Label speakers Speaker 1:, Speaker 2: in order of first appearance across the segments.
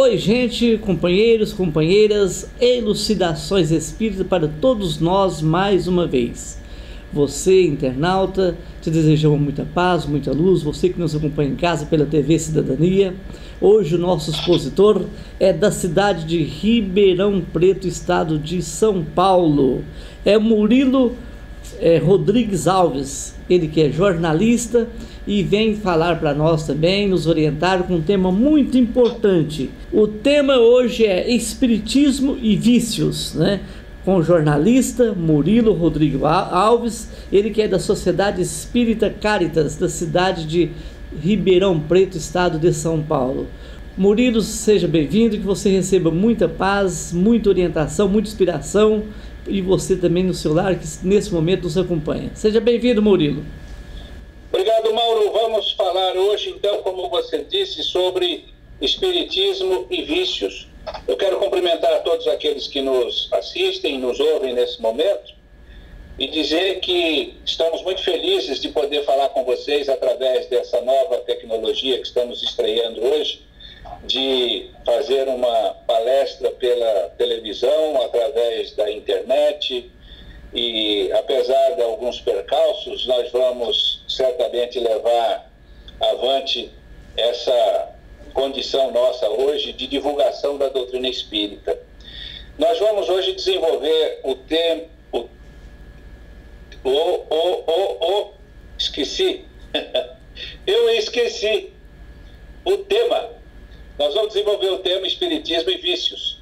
Speaker 1: Oi, gente, companheiros, companheiras, elucidações espíritas para todos nós mais uma vez. Você, internauta, te desejamos muita paz, muita luz. Você que nos acompanha em casa pela TV Cidadania. Hoje o nosso expositor é da cidade de Ribeirão Preto, estado de São Paulo. É Murilo Rodrigues Alves, ele que é jornalista e vem falar para nós também, nos orientar com um tema muito importante. O tema hoje é Espiritismo e Vícios, né? Com o jornalista Murilo Rodrigues Alves, ele que é da Sociedade Espírita Caritas, da cidade de Ribeirão Preto, estado de São Paulo. Murilo, seja bem-vindo, que você receba muita paz, muita orientação, muita inspiração, e você também no seu lar, que nesse momento nos acompanha. Seja bem-vindo, Murilo.
Speaker 2: Obrigado, Mauro. Vamos falar hoje, então, como você disse, sobre espiritismo e vícios. Eu quero cumprimentar todos aqueles que nos assistem e nos ouvem nesse momento e dizer que estamos muito felizes de poder falar com vocês através dessa nova tecnologia que estamos estreando hoje, de fazer uma palestra pela televisão, através da internet, e apesar de alguns percalços, nós vamos certamente levar avante essa condição nossa hoje de divulgação da doutrina espírita. Nós vamos hoje desenvolver o tema... Esqueci. Eu esqueci o tema. Nós vamos desenvolver o tema Espiritismo e Vícios.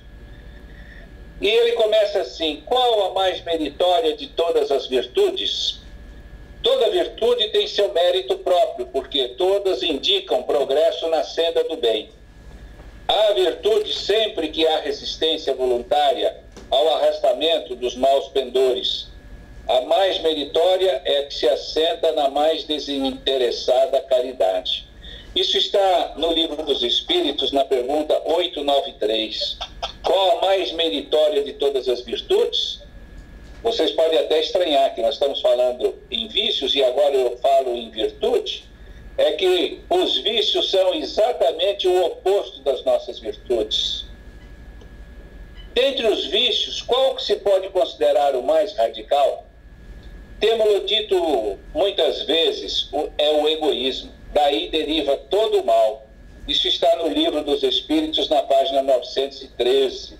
Speaker 2: E ele começa assim: qual a mais meritória de todas as virtudes? Toda virtude tem seu mérito próprio, porque todas indicam progresso na senda do bem. Há virtude sempre que há resistência voluntária ao arrastamento dos maus pendores. A mais meritória é que se assenta na mais desinteressada caridade. Isso está no Livro dos Espíritos, na pergunta 893. Qual a mais meritória de todas as virtudes? Vocês podem até estranhar que nós estamos falando em vícios e agora eu falo em virtude. É que os vícios são exatamente o oposto das nossas virtudes. Dentre os vícios, qual que se pode considerar o mais radical? Temos-lo dito muitas vezes, é o egoísmo. Daí deriva todo o mal. Isso está no Livro dos Espíritos, na página 913.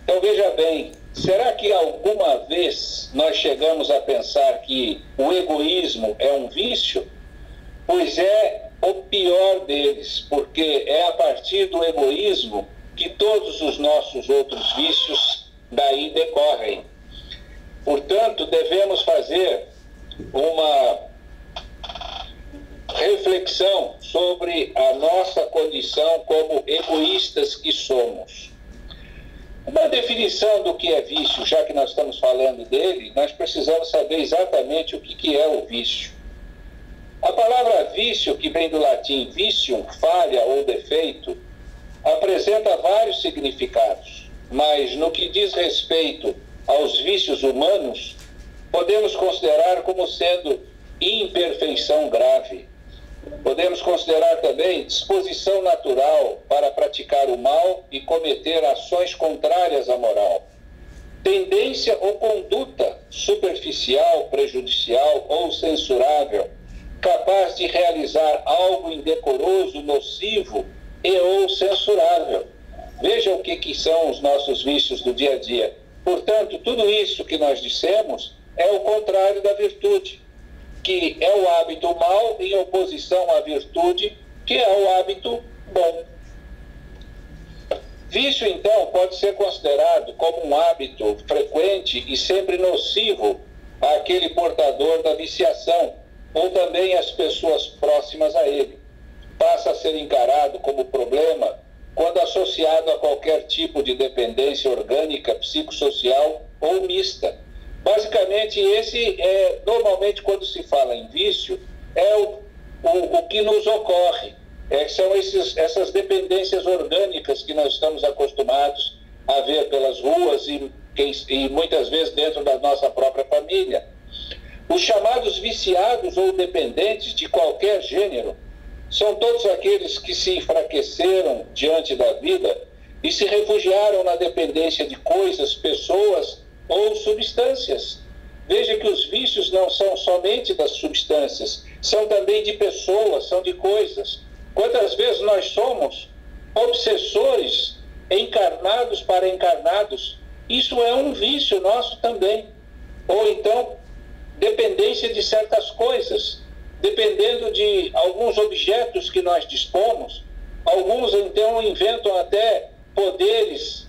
Speaker 2: Então veja bem, será que alguma vez nós chegamos a pensar que o egoísmo é um vício? Pois é o pior deles, porque é a partir do egoísmo que todos os nossos outros vícios daí decorrem. Portanto, devemos fazer uma reflexão sobre a nossa condição como egoístas que somos. Uma definição do que é vício, já que nós estamos falando dele, nós precisamos saber exatamente o que é o vício. A palavra vício, que vem do latim vicium, falha ou defeito, apresenta vários significados, mas no que diz respeito aos vícios humanos, podemos considerar como sendo imperfeição grave. Podemos considerar também disposição natural para praticar o mal e cometer ações contrárias à moral. Tendência ou conduta superficial, prejudicial ou censurável, capaz de realizar algo indecoroso, nocivo e ou censurável. Veja o que são os nossos vícios do dia a dia. Portanto, tudo isso que nós dissemos é o contrário da virtude, que é o hábito mau em oposição à virtude, que é o hábito bom. Vício, então, pode ser considerado como um hábito frequente e sempre nocivo àquele portador da viciação, ou também às pessoas próximas a ele. Passa a ser encarado como problema quando associado a qualquer tipo de dependência orgânica, psicossocial ou mista. Basicamente, esse é, normalmente, quando se fala em vício, é o que nos ocorre. São essas dependências orgânicas que nós estamos acostumados a ver pelas ruas e muitas vezes dentro da nossa própria família. Os chamados viciados ou dependentes de qualquer gênero São todos aqueles que se enfraqueceram diante da vida e se refugiaram na dependência de coisas, pessoas ou substâncias. Veja que os vícios não são somente das substâncias, são também de pessoas, são de coisas. Quantas vezes nós somos obsessores encarnados para encarnados? Isso é um vício nosso também. Ou então, dependência de certas coisas, dependendo de alguns objetos que nós dispomos. Alguns então inventam até poderes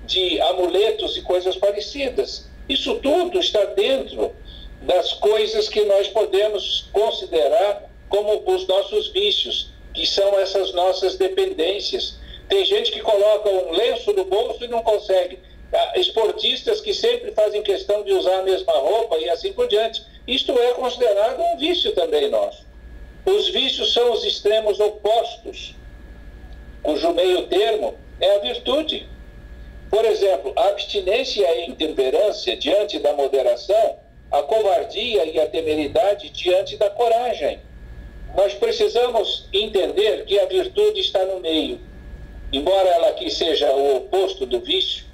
Speaker 2: de amuletos e coisas parecidas. Isso tudo está dentro das coisas que nós podemos considerar como os nossos vícios, que são essas nossas dependências. Tem gente que coloca um lenço no bolso e não consegue. Esportistas que sempre fazem questão de usar a mesma roupa e assim por diante. Isto é considerado um vício também nosso. Os vícios são os extremos opostos, cujo meio termo é a virtude. Por exemplo, a abstinência e a intemperância diante da moderação, a covardia e a temeridade diante da coragem. Nós precisamos entender que a virtude está no meio, embora ela aqui seja o oposto do vício,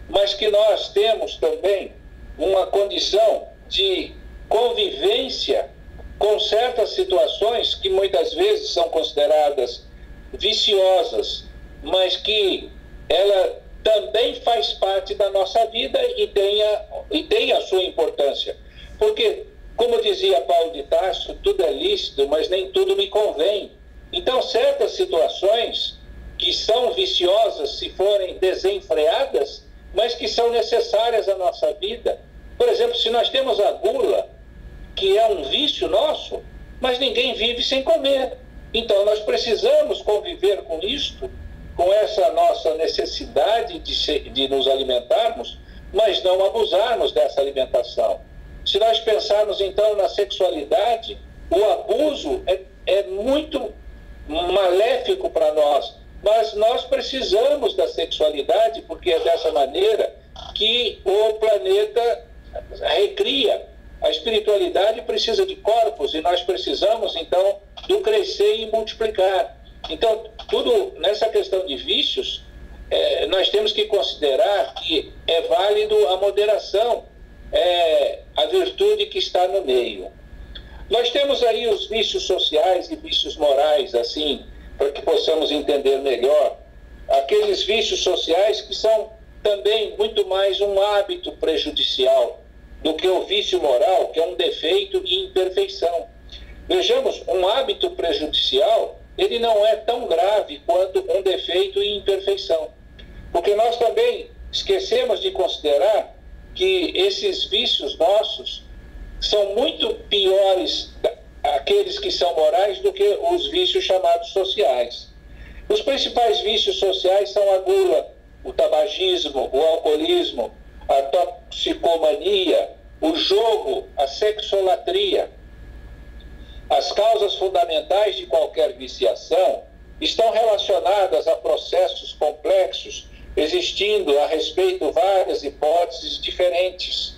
Speaker 2: mas que nós temos também uma condição de convivência com certas situações que muitas vezes são consideradas viciosas, mas que ela também faz parte da nossa vida e tem a sua importância. Porque, como dizia Paulo de Tarso, tudo é lícito, mas nem tudo me convém. Então, certas situações que são viciosas se forem desenfreadas, mas que são necessárias à nossa vida. Por exemplo, se nós temos a gula, que é um vício nosso, mas ninguém vive sem comer. Então, nós precisamos conviver com isto, com essa nossa necessidade de nos alimentarmos, mas não abusarmos dessa alimentação. Se nós pensarmos, então, na sexualidade, o abuso é muito maléfico para nós, mas nós precisamos da sexualidade, porque é dessa maneira que o planeta recria. A espiritualidade precisa de corpos e nós precisamos, então, do crescer e multiplicar. Então, tudo nessa questão de vícios, nós temos que considerar que é válido a moderação, a virtude que está no meio. Nós temos aí os vícios sociais e vícios morais, assim, para que possamos entender melhor. Aqueles vícios sociais que são também muito mais um hábito prejudicial do que o vício moral, que é um defeito e imperfeição. Vejamos, um hábito prejudicial, ele não é tão grave quanto um defeito e imperfeição. Porque nós também esquecemos de considerar que esses vícios nossos são muito piores, aqueles que são morais, do que os vícios chamados sociais. Os principais vícios sociais são a gula, o tabagismo, o alcoolismo, a toxicomania, o jogo, a sexolatria. As causas fundamentais de qualquer viciação estão relacionadas a processos complexos, existindo a respeito várias hipóteses diferentes.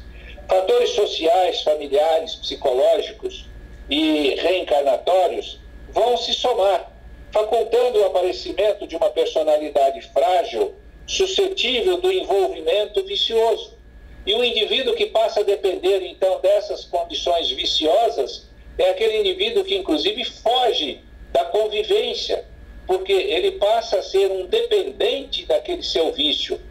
Speaker 2: Fatores sociais, familiares, psicológicos e reencarnatórios vão se somar, facultando o aparecimento de uma personalidade frágil, suscetível do envolvimento vicioso. E o indivíduo que passa a depender, então, dessas condições viciosas é aquele indivíduo que, inclusive, foge da convivência, porque ele passa a ser um dependente daquele seu vício.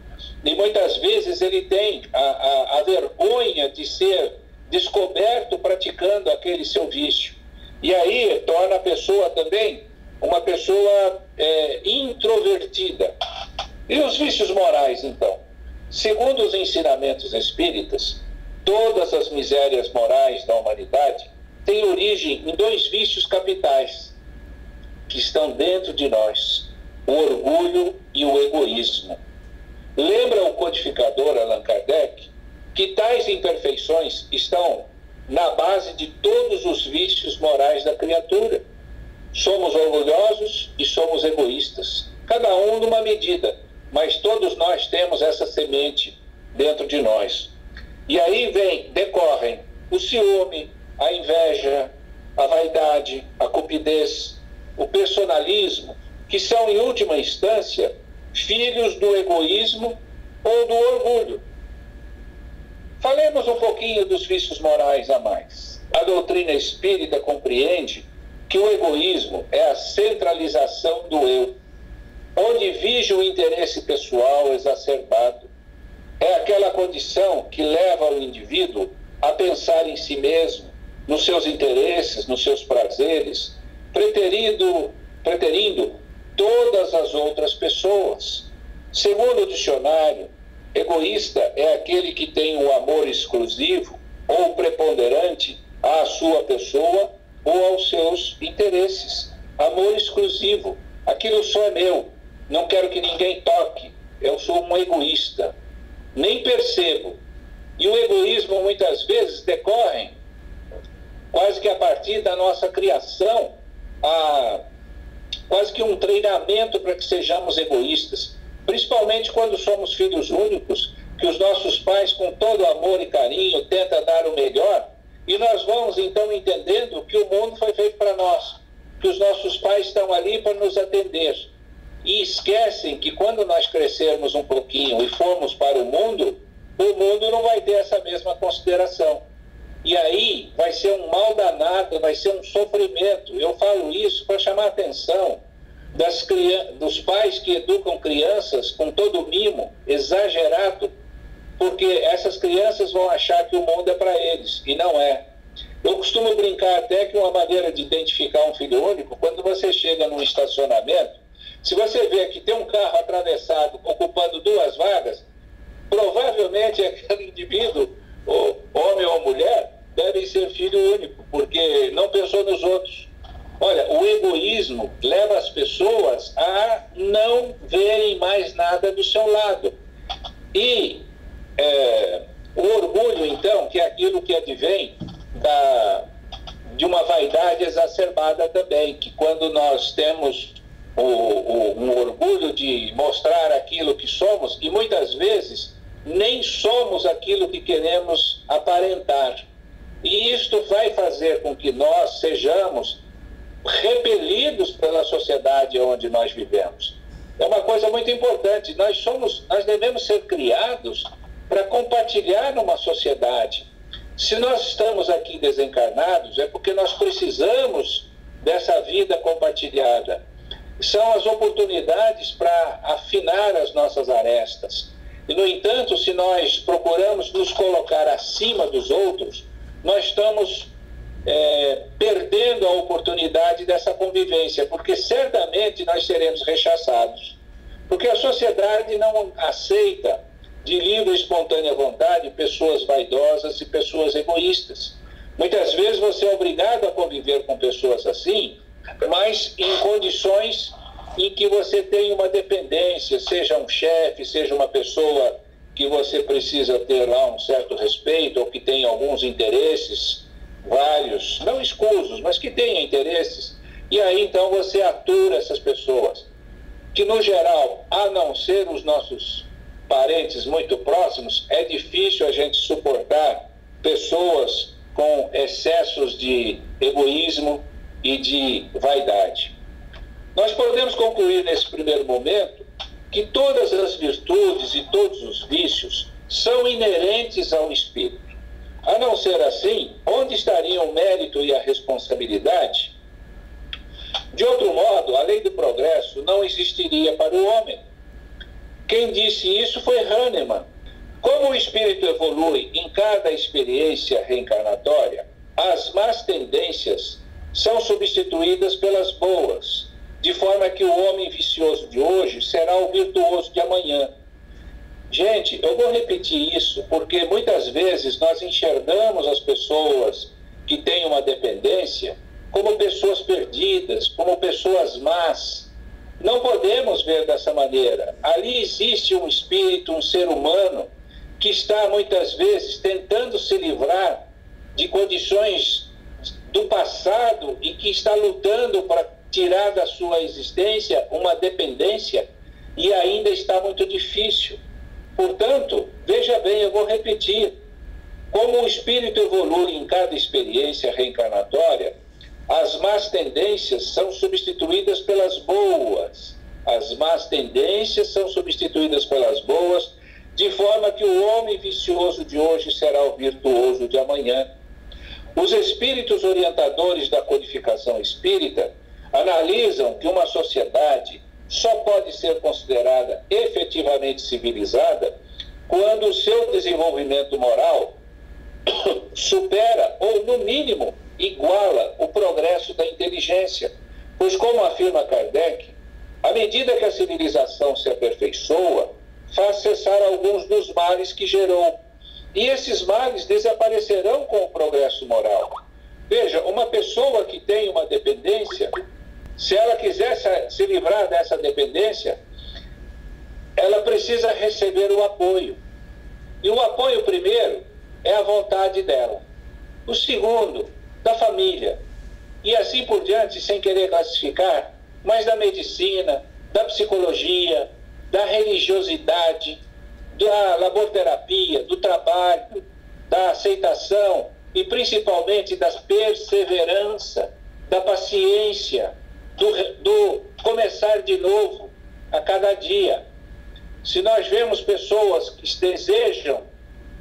Speaker 2: E muitas vezes ele tem a vergonha de ser descoberto praticando aquele seu vício. E aí torna a pessoa também uma pessoa introvertida. E os vícios morais, então? Segundo os ensinamentos espíritas, todas as misérias morais da humanidade têm origem em dois vícios capitais que estão dentro de nós: o orgulho e o egoísmo. Lembra o codificador Allan Kardec que tais imperfeições estão na base de todos os vícios morais da criatura. Somos orgulhosos e somos egoístas, cada um numa medida, mas todos nós temos essa semente dentro de nós. E aí decorrem o ciúme, a inveja, a vaidade, a cupidez, o personalismo, que são, em última instância, filhos do egoísmo ou do orgulho. Falemos um pouquinho dos vícios morais a mais. A doutrina espírita compreende que o egoísmo é a centralização do eu, onde vige o interesse pessoal exacerbado. É aquela condição que leva o indivíduo a pensar em si mesmo, nos seus interesses, nos seus prazeres, preterindo todas as outras pessoas. Segundo o dicionário, egoísta é aquele que tem o amor exclusivo ou preponderante à sua pessoa ou aos seus interesses. Amor exclusivo, aquilo só é meu, não quero que ninguém toque, eu sou um egoísta, nem percebo. E o egoísmo muitas vezes decorre quase que a partir da nossa criação, quase que um treinamento para que sejamos egoístas, principalmente quando somos filhos únicos, que os nossos pais, com todo amor e carinho, tentam dar o melhor, e nós vamos então entendendo que o mundo foi feito para nós, que os nossos pais estão ali para nos atender, e esquecem que quando nós crescermos um pouquinho e formos para o mundo não vai ter essa mesma consideração. E aí vai ser um mal danado, vai ser um sofrimento. Eu falo isso para chamar a atenção dos pais que educam crianças com todo o mimo exagerado, porque essas crianças vão achar que o mundo é para eles, e não é. Eu costumo brincar até que uma maneira de identificar um filho único, quando você chega num estacionamento, se você vê que tem um carro atravessado ocupando 2 vagas, provavelmente aquele indivíduo, homem ou mulher, deve ser filho único, porque não pensou nos outros. Olha, o egoísmo leva as pessoas a não verem mais nada do seu lado. E o orgulho, então, que é aquilo que advém de uma vaidade exacerbada também, que quando nós temos um orgulho de mostrar aquilo que somos, e muitas vezes nem somos aquilo que queremos aparentar. E isto vai fazer com que nós sejamos repelidos pela sociedade onde nós vivemos. É uma coisa muito importante. Nós devemos ser criados para compartilhar numa sociedade. Se nós estamos aqui desencarnados, é porque nós precisamos dessa vida compartilhada. São as oportunidades para afinar as nossas arestas. E, no entanto, se nós procuramos nos colocar acima dos outros, nós estamos perdendo a oportunidade dessa convivência, porque certamente nós seremos rechaçados. Porque a sociedade não aceita de livre e espontânea vontade pessoas vaidosas e pessoas egoístas. Muitas vezes você é obrigado a conviver com pessoas assim, mas em condições em que você tem uma dependência, seja um chefe, seja uma pessoa que você precisa ter lá um certo respeito, ou que tem alguns interesses, vários, não escusos, mas que tenha interesses, e aí então você atura essas pessoas, que no geral, a não ser os nossos parentes muito próximos, é difícil a gente suportar pessoas com excessos de egoísmo e de vaidade. Nós podemos concluir nesse primeiro momento que todas as virtudes e todos os vícios são inerentes ao espírito. A não ser assim, onde estariam o mérito e a responsabilidade? De outro modo, a lei do progresso não existiria para o homem. Quem disse isso foi Hahnemann. Como o espírito evolui em cada experiência reencarnatória, as más tendências são substituídas pelas boas, de forma que o homem vicioso de hoje será o virtuoso de amanhã. Gente, eu vou repetir isso porque muitas vezes nós enxergamos as pessoas que têm uma dependência como pessoas perdidas, como pessoas más. Não podemos ver dessa maneira. Ali existe um espírito, um ser humano, que está muitas vezes tentando se livrar de condições do passado e que está lutando para tirar da sua existência uma dependência, e ainda está muito difícil. Portanto, veja bem, eu vou repetir, como o espírito evolui em cada experiência reencarnatória, As más tendências são substituídas pelas boas. As más tendências são substituídas pelas boas, de forma que o homem vicioso de hoje será o virtuoso de amanhã. Os espíritos orientadores da codificação espírita analisam que uma sociedade só pode ser considerada efetivamente civilizada quando o seu desenvolvimento moral supera ou, no mínimo, iguala o progresso da inteligência. Pois, como afirma Kardec, à medida que a civilização se aperfeiçoa, faz cessar alguns dos males que gerou. E esses males desaparecerão com o progresso moral. Veja, uma pessoa que tem uma dependência, se ela quiser se livrar dessa dependência, ela precisa receber o apoio. E o apoio, primeiro, é a vontade dela. O segundo, da família. E assim por diante, sem querer classificar, mas da medicina, da psicologia, da religiosidade, da laborterapia, do trabalho, da aceitação e principalmente da perseverança, da paciência, do começar de novo a cada dia. Se nós vemos pessoas que desejam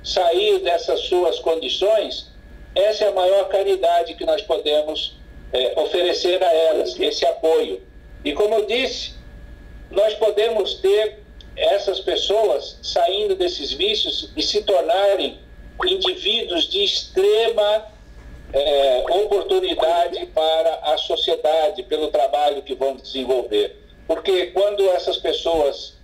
Speaker 2: sair dessas suas condições, essa é a maior caridade que nós podemos oferecer a elas, esse apoio. E como eu disse, nós podemos ter essas pessoas saindo desses vícios e se tornarem indivíduos de extrema oportunidade para a sociedade, pelo trabalho que vão desenvolver. Porque quando essas pessoas,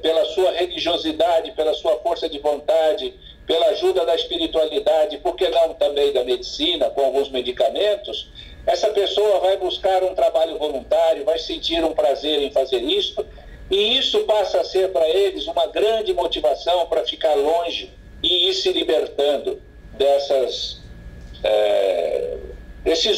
Speaker 2: pela sua religiosidade, pela sua força de vontade, pela ajuda da espiritualidade, por que não também da medicina, com alguns medicamentos, essa pessoa vai buscar um trabalho voluntário, vai sentir um prazer em fazer isso, e isso passa a ser para eles uma grande motivação para ficar longe e ir se libertando desses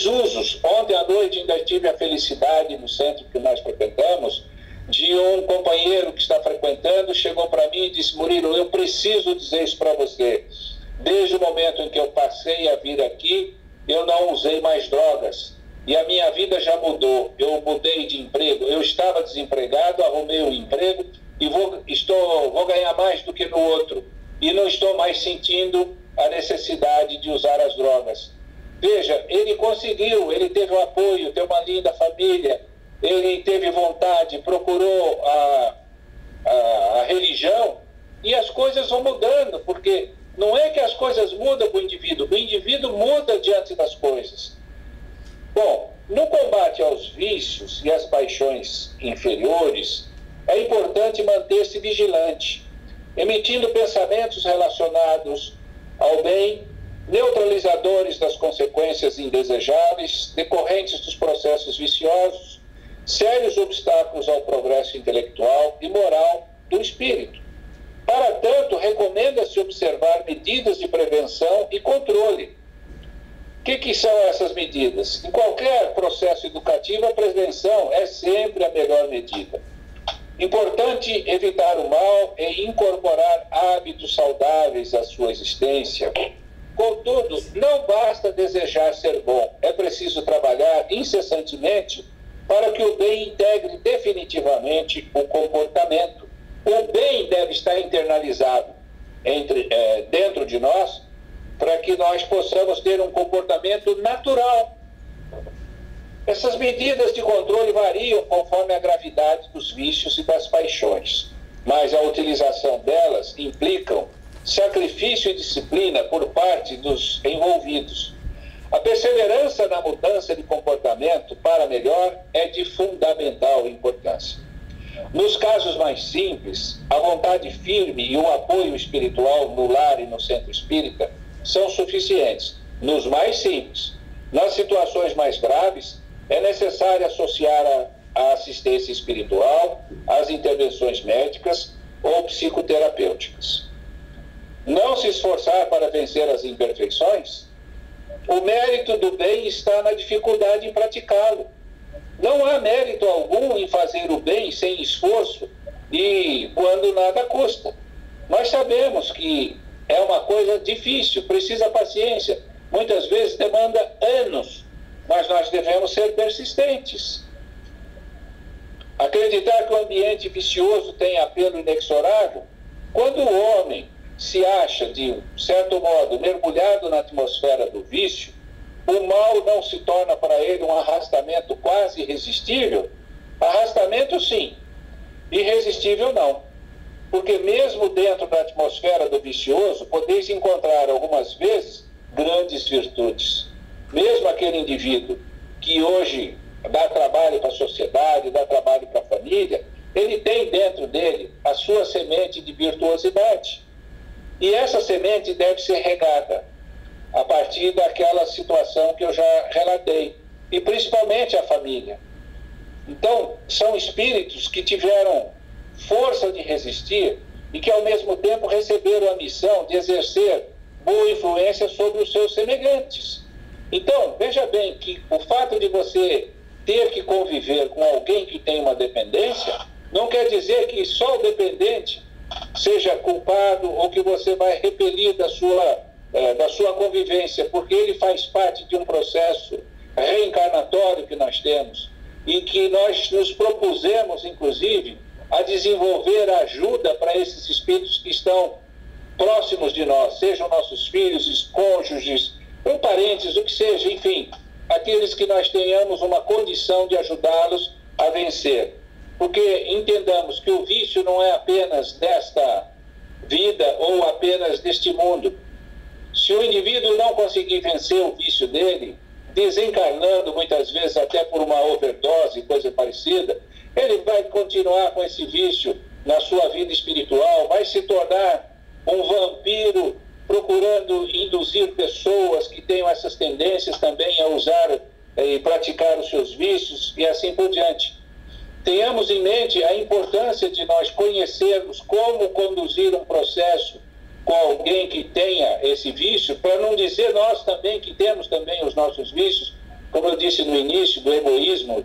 Speaker 2: usos. Ontem à noite ainda tive a felicidade, no centro que nós frequentamos, de um companheiro que está frequentando, chegou para mim e disse: Murilo, eu preciso dizer isso para você. Desde o momento em que eu passei a vir aqui, eu não usei mais drogas. E a minha vida já mudou. Eu mudei de emprego. Eu estava desempregado, arrumei um emprego e vou ganhar mais do que no outro. E não estou mais sentindo a necessidade de usar as drogas. Veja, ele conseguiu, ele teve o apoio, teve uma linda família, ele teve vontade, procurou a religião, e as coisas vão mudando, porque não é que as coisas mudam para o indivíduo muda diante das coisas. Bom, no combate aos vícios e às paixões inferiores, é importante manter-se vigilante, emitindo pensamentos relacionados ao bem, neutralizadores das consequências indesejáveis decorrentes dos processos viciosos, sérios obstáculos ao progresso intelectual e moral do espírito. Para tanto, recomenda-se observar medidas de prevenção e controle. O que são essas medidas? Em qualquer processo educativo, a prevenção é sempre a melhor medida. Importante evitar o mal e incorporar hábitos saudáveis à sua existência. Contudo, não basta desejar ser bom, é preciso trabalhar incessantemente para que o bem integre definitivamente o comportamento. O bem deve estar internalizado dentro de nós, para que nós possamos ter um comportamento natural. Essas medidas de controle variam conforme a gravidade dos vícios e das paixões, mas a utilização delas implicam sacrifício e disciplina por parte dos envolvidos. A perseverança na mudança de comportamento para melhor é de fundamental importância. Nos casos mais simples, a vontade firme e o apoio espiritual no lar e no centro espírita são suficientes. Nos mais simples, nas situações mais graves, é necessário associar a assistência espiritual às intervenções médicas ou psicoterapêuticas. Não se esforçar para vencer as imperfeições? O mérito do bem está na dificuldade em praticá-lo. Não há mérito algum em fazer o bem sem esforço e quando nada custa. Nós sabemos que é uma coisa difícil, precisa paciência. Muitas vezes demanda anos mas nós devemos ser persistentes. Acreditar que o ambiente vicioso tem apelo inexorável, quando o homem se acha, de certo modo, mergulhado na atmosfera do vício, o mal não se torna para ele um arrastamento quase irresistível? Arrastamento, sim, irresistível, não. Porque mesmo dentro da atmosfera do vicioso, podeis encontrar algumas vezes grandes virtudes. Mesmo aquele indivíduo que hoje dá trabalho para a sociedade, dá trabalho para a família, ele tem dentro dele a sua semente de virtuosidade. E essa semente deve ser regada a partir daquela situação que eu já relatei, e principalmente a família. Então, são espíritos que tiveram força de resistir e que, ao mesmo tempo, receberam a missão de exercer boa influência sobre os seus semelhantes. Então, veja bem que o fato de você ter que conviver com alguém que tem uma dependência não quer dizer que só o dependente seja culpado ou que você vai repelir da sua convivência, porque ele faz parte de um processo reencarnatório que nós temos e que nós nos propusemos, inclusive, a desenvolver ajuda para esses espíritos que estão próximos de nós, sejam nossos filhos, cônjuges, ou parentes, o que seja, enfim, aqueles que nós tenhamos uma condição de ajudá-los a vencer. Porque entendamos que o vício não é apenas desta vida ou apenas deste mundo. Se o indivíduo não conseguir vencer o vício dele, desencarnando muitas vezes até por uma overdose, coisa parecida, ele vai continuar com esse vício na sua vida espiritual, vai se tornar um vampiro procurando induzir pessoas que tenham essas tendências também a usar e praticar os seus vícios e assim por diante. Tenhamos em mente a importância de nós conhecermos como conduzir um processo com alguém que tenha esse vício, para não dizer nós também que temos também os nossos vícios, como eu disse no início, do egoísmo,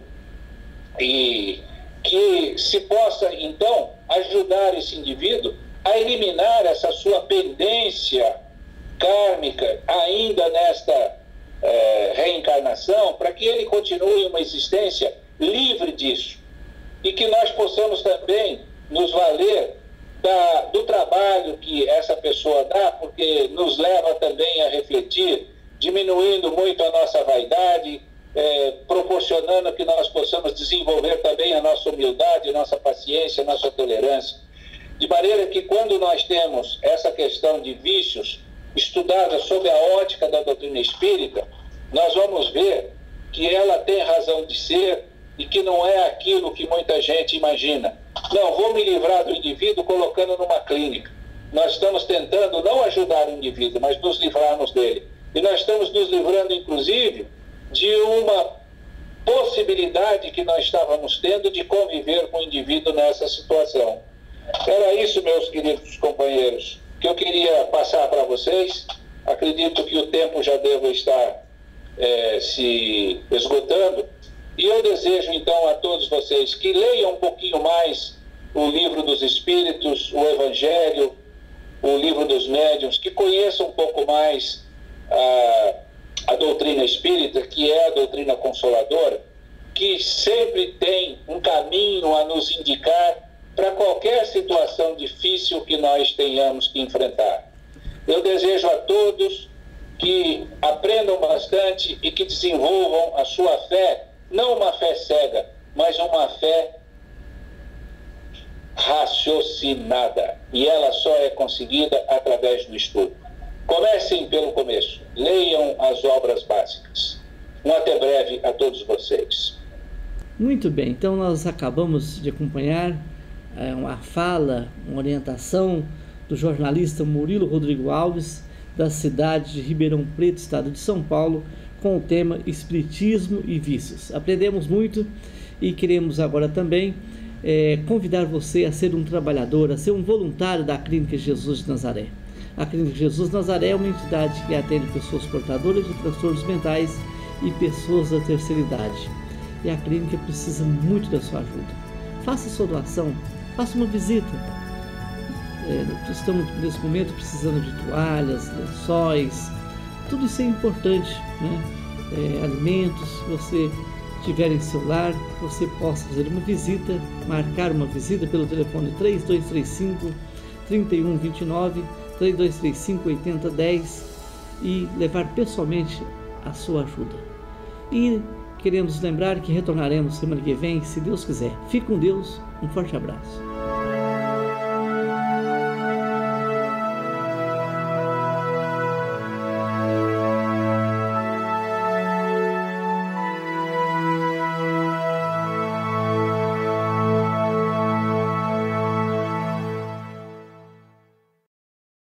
Speaker 2: e que se possa, então, ajudar esse indivíduo a eliminar essa sua pendência kármica ainda nesta reencarnação, para que ele continue uma existência livre disso. E que nós possamos também nos valer do trabalho que essa pessoa dá, porque nos leva também a refletir, diminuindo muito a nossa vaidade, proporcionando que nós possamos desenvolver também a nossa humildade, a nossa paciência, a nossa tolerância. De maneira que quando nós temos essa questão de vícios estudada sob a ótica da doutrina espírita, nós vamos ver que ela tem razão de ser e que não é aquilo que muita gente imagina. Não, vou me livrar do indivíduo colocando numa clínica. Nós estamos tentando não ajudar o indivíduo, mas nos livrarmos dele. E nós estamos nos livrando, inclusive, de uma possibilidade que nós estávamos tendo de conviver com o indivíduo nessa situação. Era isso, meus queridos companheiros, que eu queria passar para vocês. Acredito que o tempo já deve estar se esgotando. E eu desejo, então, a todos vocês que leiam um pouquinho mais o Livro dos Espíritos, o Evangelho, o Livro dos Médiuns, que conheçam um pouco mais a doutrina espírita, que é a doutrina consoladora, que sempre tem um caminho a nos indicar para qualquer situação difícil que nós tenhamos que enfrentar. Eu desejo a todos que aprendam bastante e que desenvolvam a sua fé, não uma fé cega, mas uma fé raciocinada. E ela só é conseguida através do estudo. Comecem pelo começo. Leiam as obras básicas. Um até breve a todos vocês.
Speaker 1: Muito bem, então nós acabamos de acompanhar uma fala, uma orientação do jornalista Murilo Rodrigo Alves, da cidade de Ribeirão Preto, estado de São Paulo, com o tema Espiritismo e Vícios. Aprendemos muito e queremos agora também convidar você a ser um trabalhador, a ser um voluntário da Clínica Jesus de Nazaré. A Clínica Jesus de Nazaré é uma entidade que atende pessoas portadoras de transtornos mentais e pessoas da terceira idade. E a clínica precisa muito da sua ajuda. Faça sua doação, faça uma visita. Estamos nesse momento precisando de toalhas, lençóis, tudo isso é importante, né? alimentos, se você tiver em seu lar, você possa fazer uma visita, marcar uma visita pelo telefone 3235-3129, 3235-8010 e levar pessoalmente a sua ajuda. E queremos lembrar que retornaremos semana que vem, se Deus quiser. Fique com Deus, um forte abraço.